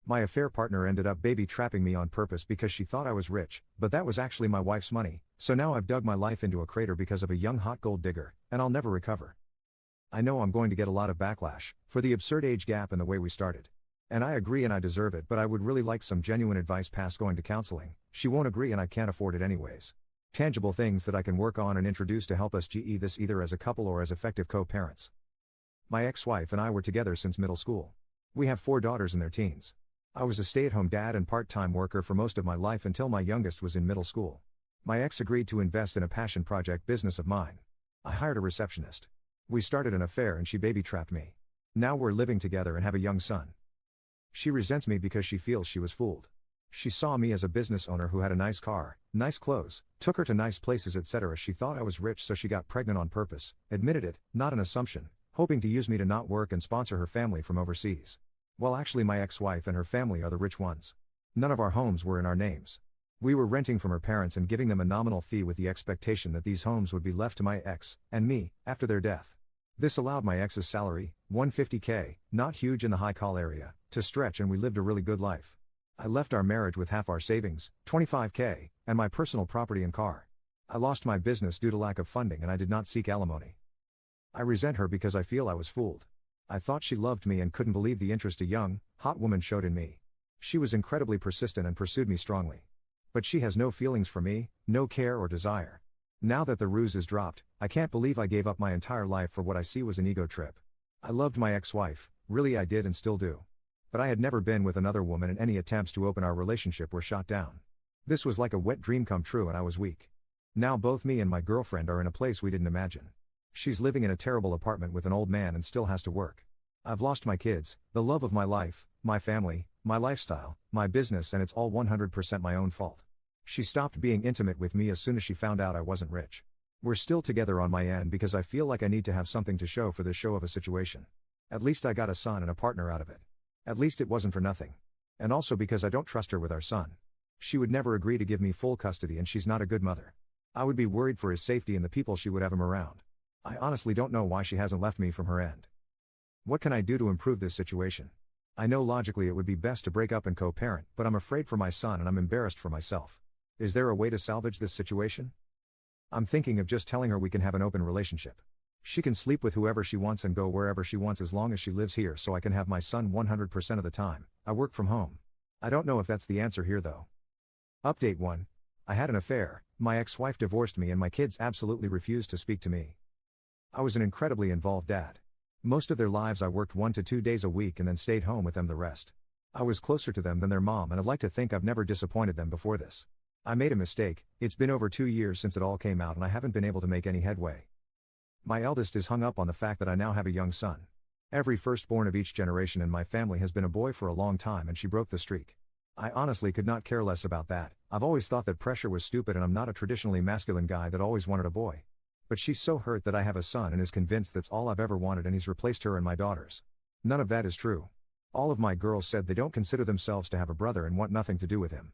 My affair partner ended up baby trapping me on purpose because she thought I was rich, but that was actually my wife's money, so now I've dug my life into a crater because of a young hot gold digger, and I'll never recover. I know I'm going to get a lot of backlash for the absurd age gap and the way we started. And I agree and I deserve it, but I would really like some genuine advice past going to counseling. She won't agree and I can't afford it anyways. Tangible things that I can work on and introduce to help us GE this either as a couple or as effective co-parents. My ex-wife and I were together since middle school. We have 4 daughters in their teens. I was a stay-at-home dad and part-time worker for most of my life until my youngest was in middle school. My ex agreed to invest in a passion project business of mine. I hired a receptionist. We started an affair and she baby-trapped me. Now we're living together and have a young son. She resents me because she feels she was fooled. She saw me as a business owner who had a nice car, nice clothes, took her to nice places etc. She thought I was rich so she got pregnant on purpose, admitted it, not an assumption, hoping to use me to not work and sponsor her family from overseas. Well, actually my ex-wife and her family are the rich ones. None of our homes were in our names. We were renting from her parents and giving them a nominal fee with the expectation that these homes would be left to my ex, and me, after their death. This allowed my ex's salary, $150K, not huge in the high call area, to stretch and we lived a really good life. I left our marriage with half our savings, $25K, and my personal property and car. I lost my business due to lack of funding and I did not seek alimony. I resent her because I feel I was fooled. I thought she loved me and couldn't believe the interest a young, hot woman showed in me. She was incredibly persistent and pursued me strongly. But she has no feelings for me, no care or desire. Now that the ruse is dropped, I can't believe I gave up my entire life for what I see was an ego trip. I loved my ex-wife, really I did and still do. But I had never been with another woman and any attempts to open our relationship were shot down. This was like a wet dream come true and I was weak. Now both me and my girlfriend are in a place we didn't imagine. She's living in a terrible apartment with an old man and still has to work. I've lost my kids, the love of my life, my family, my lifestyle, my business and it's all 100% my own fault. She stopped being intimate with me as soon as she found out I wasn't rich. We're still together on my end because I feel like I need to have something to show for this show of a situation. At least I got a son and a partner out of it. At least it wasn't for nothing. And also because I don't trust her with our son. She would never agree to give me full custody and she's not a good mother. I would be worried for his safety and the people she would have him around. I honestly don't know why she hasn't left me from her end. What can I do to improve this situation? I know logically it would be best to break up and co-parent, but I'm afraid for my son and I'm embarrassed for myself. Is there a way to salvage this situation? I'm thinking of just telling her we can have an open relationship. She can sleep with whoever she wants and go wherever she wants as long as she lives here so I can have my son 100% of the time. I work from home. I don't know if that's the answer here though. Update 1. I had an affair, my ex-wife divorced me and my kids absolutely refused to speak to me. I was an incredibly involved dad. Most of their lives I worked 1 to 2 days a week and then stayed home with them the rest. I was closer to them than their mom and I'd like to think I've never disappointed them before this. I made a mistake, it's been over 2 years since it all came out and I haven't been able to make any headway. My eldest is hung up on the fact that I now have a young son. Every firstborn of each generation in my family has been a boy for a long time and she broke the streak. I honestly could not care less about that. I've always thought that pressure was stupid and I'm not a traditionally masculine guy that always wanted a boy. But she's so hurt that I have a son and is convinced that's all I've ever wanted and he's replaced her and my daughters. None of that is true. All of my girls said they don't consider themselves to have a brother and want nothing to do with him.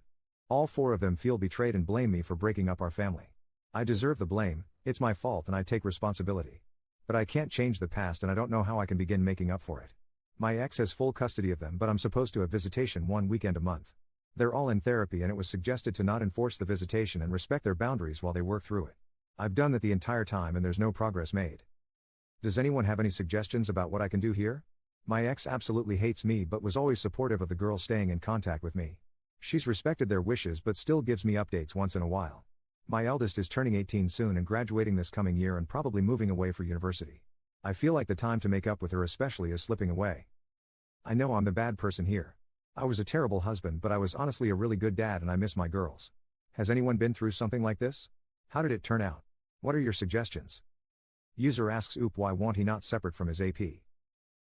All 4 of them feel betrayed and blame me for breaking up our family. I deserve the blame, it's my fault and I take responsibility. But I can't change the past and I don't know how I can begin making up for it. My ex has full custody of them but I'm supposed to have visitation 1 weekend a month. They're all in therapy and it was suggested to not enforce the visitation and respect their boundaries while they work through it. I've done that the entire time and there's no progress made. Does anyone have any suggestions about what I can do here? My ex absolutely hates me but was always supportive of the girls staying in contact with me. She's respected their wishes but still gives me updates once in a while. My eldest is turning 18 soon and graduating this coming year and probably moving away for university. I feel like the time to make up with her especially is slipping away. I know I'm the bad person here. I was a terrible husband but I was honestly a really good dad and I miss my girls. Has anyone been through something like this? How did it turn out? What are your suggestions? User asks Oop why won't he not separate from his AP?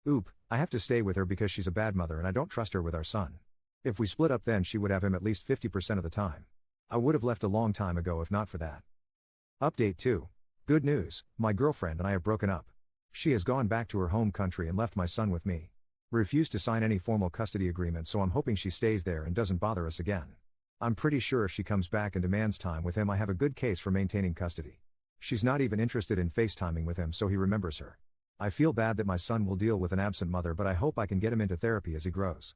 Oop, I have to stay with her because she's a bad mother and I don't trust her with our son. If we split up then she would have him at least 50% of the time. I would have left a long time ago if not for that. Update 2. Good news, my girlfriend and I have broken up. She has gone back to her home country and left my son with me. Refused to sign any formal custody agreement so I'm hoping she stays there and doesn't bother us again. I'm pretty sure if she comes back and demands time with him I have a good case for maintaining custody. She's not even interested in FaceTiming with him so he remembers her. I feel bad that my son will deal with an absent mother but I hope I can get him into therapy as he grows.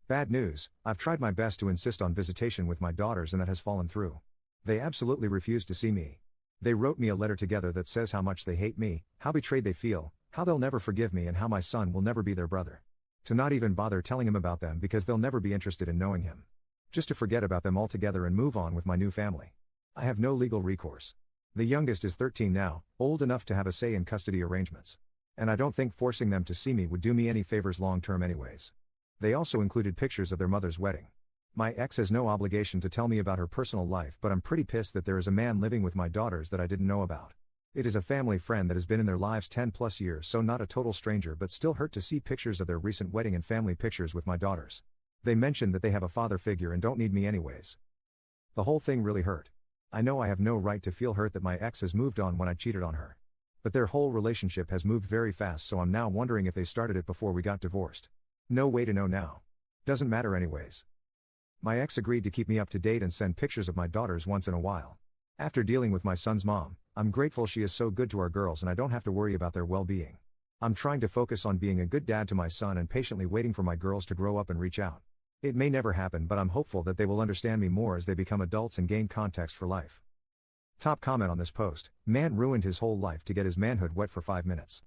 Bad news, I've tried my best to insist on visitation with my daughters and that has fallen through. They absolutely refuse to see me. They wrote me a letter together that says how much they hate me, how betrayed they feel, how they'll never forgive me, and how my son will never be their brother. To not even bother telling him about them because they'll never be interested in knowing him. Just to forget about them altogether and move on with my new family. I have no legal recourse. The youngest is 13 now, old enough to have a say in custody arrangements. And I don't think forcing them to see me would do me any favors long term anyways. They also included pictures of their mother's wedding. My ex has no obligation to tell me about her personal life, but I'm pretty pissed that there is a man living with my daughters that I didn't know about. It is a family friend that has been in their lives 10 plus years, so not a total stranger, but still hurt to see pictures of their recent wedding and family pictures with my daughters. They mentioned that they have a father figure and don't need me anyways. The whole thing really hurt. I know I have no right to feel hurt that my ex has moved on when I cheated on her. But their whole relationship has moved very fast, so I'm now wondering if they started it before we got divorced. No way to know now. Doesn't matter anyways. My ex agreed to keep me up to date and send pictures of my daughters once in a while. After dealing with my son's mom, I'm grateful she is so good to our girls and I don't have to worry about their well-being. I'm trying to focus on being a good dad to my son and patiently waiting for my girls to grow up and reach out. It may never happen, but I'm hopeful that they will understand me more as they become adults and gain context for life. Top comment on this post: man ruined his whole life to get his manhood wet for 5 minutes.